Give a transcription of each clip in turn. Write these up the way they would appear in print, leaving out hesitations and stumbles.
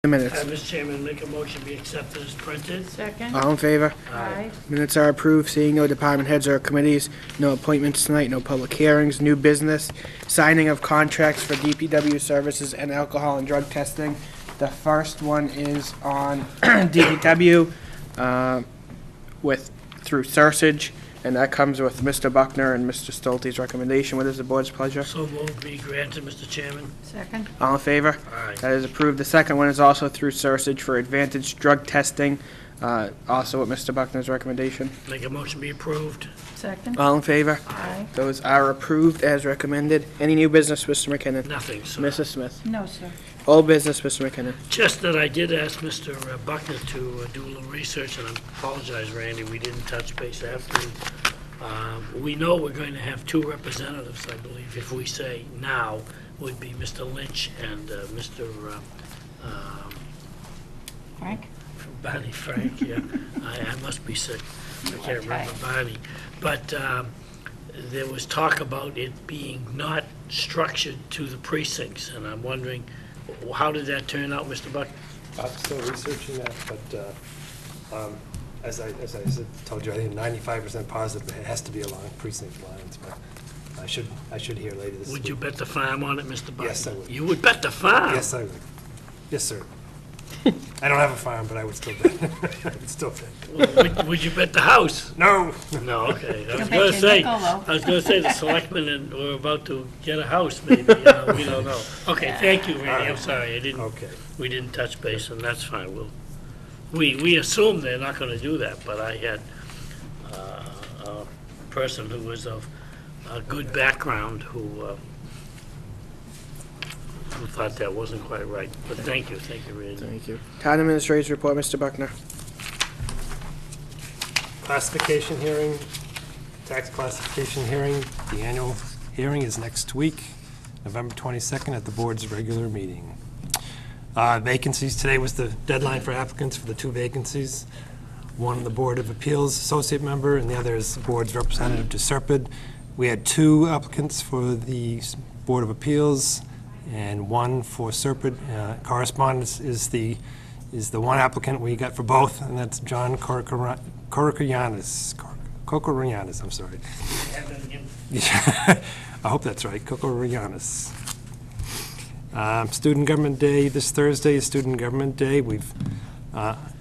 The minutes. Mr. Chairman, make a motion be accepted as printed. Second. All in favor? Aye. Minutes are approved. Seeing no department heads or committees, no appointments tonight, no public hearings, new business, signing of contracts for DPW services and alcohol and drug testing. The first one is on DPW through Sursage, and that comes with Mr. Buckner and Mr. Stolte's recommendation. What is the board's pleasure? So moved be granted, Mr. Chairman. Second. All in favor? Aye. That is approved. The second one is also through Sursage for Advantage Drug Testing, also with Mr. Buckner's recommendation. Make a motion be approved. Second. All in favor? Aye. Those are approved as recommended. Any new business, Mr. McKinnon? Nothing, sir. Mrs. Smith? No, sir. Old business, Mr. McKinnon? Just that I did ask Mr. Buckner to do a little research, and I apologize, Randy, we didn't touch base after. We know we're going to have two representatives, I believe, if we say now, would be Mr. Lynch and Mr. Frank? Barney Frank, yeah. I must be sick. I can't remember Barney. But there was talk about it being not structured to the precincts, and I'm wondering, how did that turn out, Mr. Buckner? I'm still researching that, but as I told you, I think 95% positive it has to be along precinct lines, but I should hear later this week. Would you bet the farm on it, Mr. Buckner? Yes, I would. You would bet the farm? Yes, I would. Yes, sir. I don't have a farm, but I would still bet. I would still bet. Would you bet the house? No. No, okay. I was You'll bet gonna your say, nickel, though. I was gonna say the selectmen were about to get a house, maybe, we don't know. Okay, thank you, Randy, I'm sorry, Okay. we didn't touch base, and that's fine, we assume they're not gonna do that, but I had a person who was of a good background who thought that wasn't quite right, but thank you, Randy. Thank you. Town Administrator's report, Mr. Buckner. Classification hearing, tax classification hearing. The annual hearing is next week, November 22nd, at the board's regular meeting. Vacancies, today was the deadline for applicants for the two vacancies. One on the Board of Appeals associate member, and the other is the board's representative to Serpide. We had two applicants for the Board of Appeals and one for Serpide. Correspondence is the one applicant we got for both, and that's John Kokorianis, I'm sorry. I hope that's right, Kokorianis. Student Government Day, this Thursday is Student Government Day. We've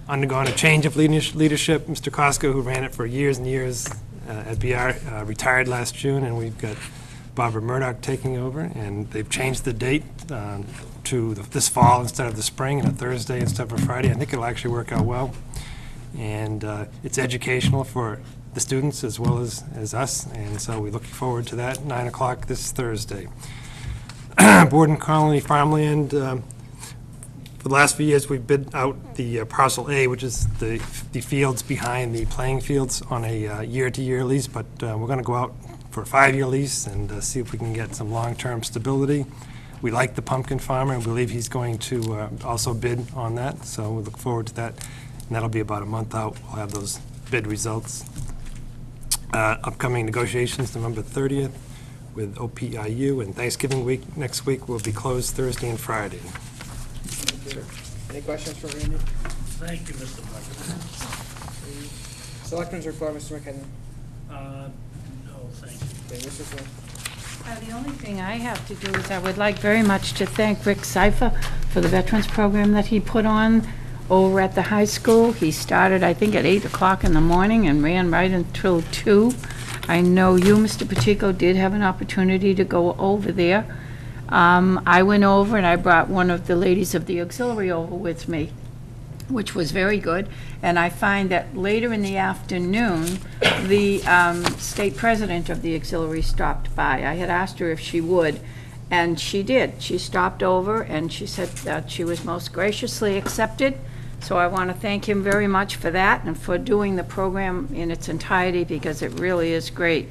undergone a change of leadership. Mr. Costco, who ran it for years and years at BR, retired last June, and we've got Barbara Murdoch taking over, and they've changed the date to this fall instead of the spring, and a Thursday instead of a Friday. I think it'll actually work out well, and it's educational for the students as well as us, and so we're looking forward to that, 9 o'clock this Thursday. Borden Colony Farmland, for the last few years we've bid out the Parcel A, which is the fields behind the playing fields, on a year-to-year lease, but we're going to go out for a 5-year lease and see if we can get some long-term stability. We like the pumpkin farmer and believe he's going to also bid on that, so we look forward to that, and that'll be about a month out. We'll have those bid results. Upcoming negotiations, November 30th with OPIU, and Thanksgiving week next week will be closed Thursday and Friday. Any questions for Randy? Thank you, Mr. Buckner. Selectmen's report, Mr. McKinnon. No, thank you. Okay, Mrs. Smith. The only thing I have to do is I would like very much to thank Rick Seifer for the Veterans Program that he put on over at the high school. He started, I think, at 8 o'clock in the morning and ran right until 2. I know you, Mr. Pacheco, did have an opportunity to go over there. I went over and I brought one of the ladies of the auxiliary over with me, which was very good. And I find that later in the afternoon, the state president of the auxiliary stopped by. I had asked her if she would, and she did. She stopped over and she said that she was most graciously accepted. So I want to thank him very much for that and for doing the program in its entirety, because it really is great.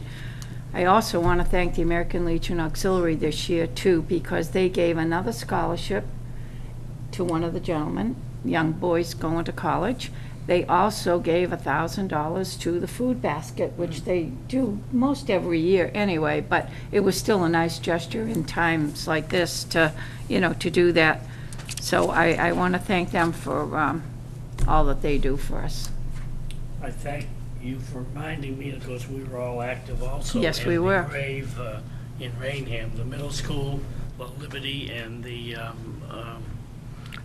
I also want to thank the American Legion Auxiliary this year too, because they gave another scholarship to one of the gentlemen, young boys going to college. They also gave $1,000 to the food basket, which they do most every year anyway, but it was still a nice gesture in times like this to, to do that. So I want to thank them for all that they do for us. I thank you for reminding me, of course, we were all active also. Yes, we were. In the grave in Raynham, the middle school, well, Liberty, and the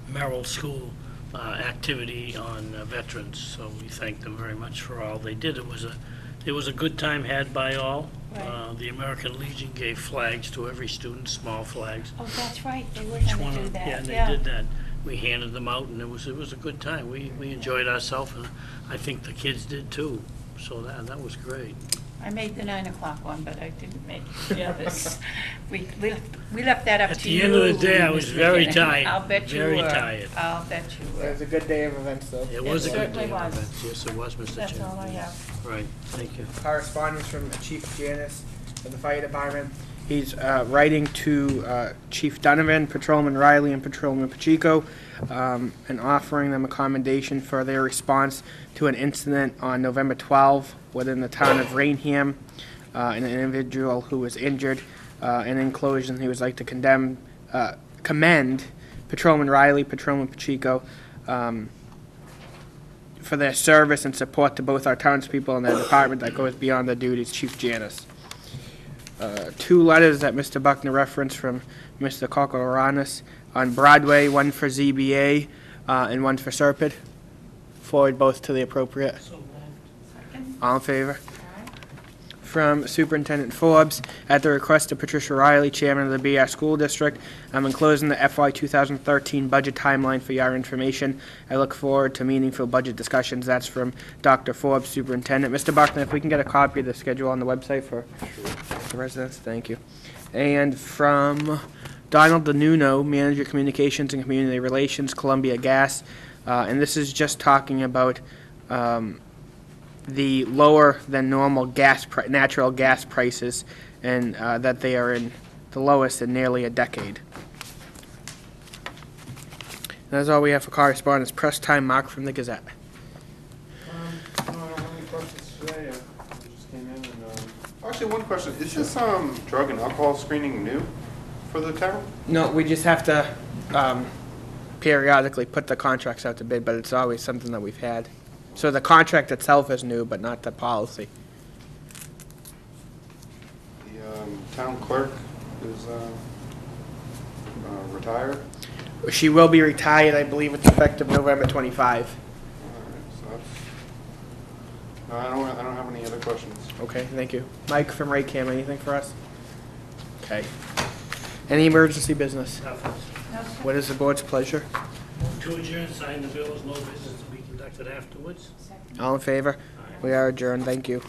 Merrill School activity on veterans. So we thank them very much for all they did. It was a good time had by all. Right. The American Legion gave flags to every student, small flags. Oh, that's right, they were Each going one to of do them, that. yeah, they did that. We handed them out, and it was a good time. We enjoyed ourselves, and I think the kids did too. So that was great. I made the 9 o'clock one, but I didn't make the others. We left that up At to the you. end of the day, I was Mr. very McKinnon. tired, I'll bet you very were. tired. I'll bet you It were. was a good day of events, though. It was a good certainly day. was. Yes, it was, Mr. That's Chairman. all I have. Right, thank you. Correspondence from Chief Janice of the Fire Department. He's writing to Chief Donovan, Patrolman Riley, and Patrolman Pacheco, and offering them a commendation for their response to an incident on November 12 within the town of Raynham, an individual who was injured. In conclusion, he would like to commend Patrolman Riley, Patrolman Pacheco, for their service and support to both our townspeople and their department that goes beyond their duties. Chief Janice. 2 letters that Mr. Buckner referenced from Mr. Kokoranis on Broadway, one for ZBA and one for Serpide. Forward both to the appropriate. So moved. Second? All in favor? From Superintendent Forbes, at the request of Patricia Riley, Chairman of the BR School District, I'm enclosing the FY 2013 budget timeline for your information. I look forward to meaningful budget discussions. That's from Dr. Forbes, Superintendent. Mr. Buckner, if we can get a copy of the schedule on the website for the residents, thank you. And from Donald DeNuno, Manager Communications and Community Relations, Columbia Gas, and this is just talking about the lower than normal natural gas prices, and that they are in the lowest in nearly a decade. That's all we have for correspondence. Press time, Mark from the Gazette. I don't have any questions today. I just came in and, actually, one question. Is this, drug and alcohol screening new for the town? No, we just have to periodically put the contracts out to bid, but it's always something that we've had. So the contract itself is new, but not the policy. The, town clerk is, retired? She will be retired, I believe it's effective November 25. Alright, so that's, no, I don't have any other questions. Okay, thank you. Mike from Raynham, anything for us? Okay. Any emergency business? Nothing. What is the board's pleasure? Move to adjourn, sign the bills, no business to be conducted afterwards. All in favor? We are adjourned, thank you.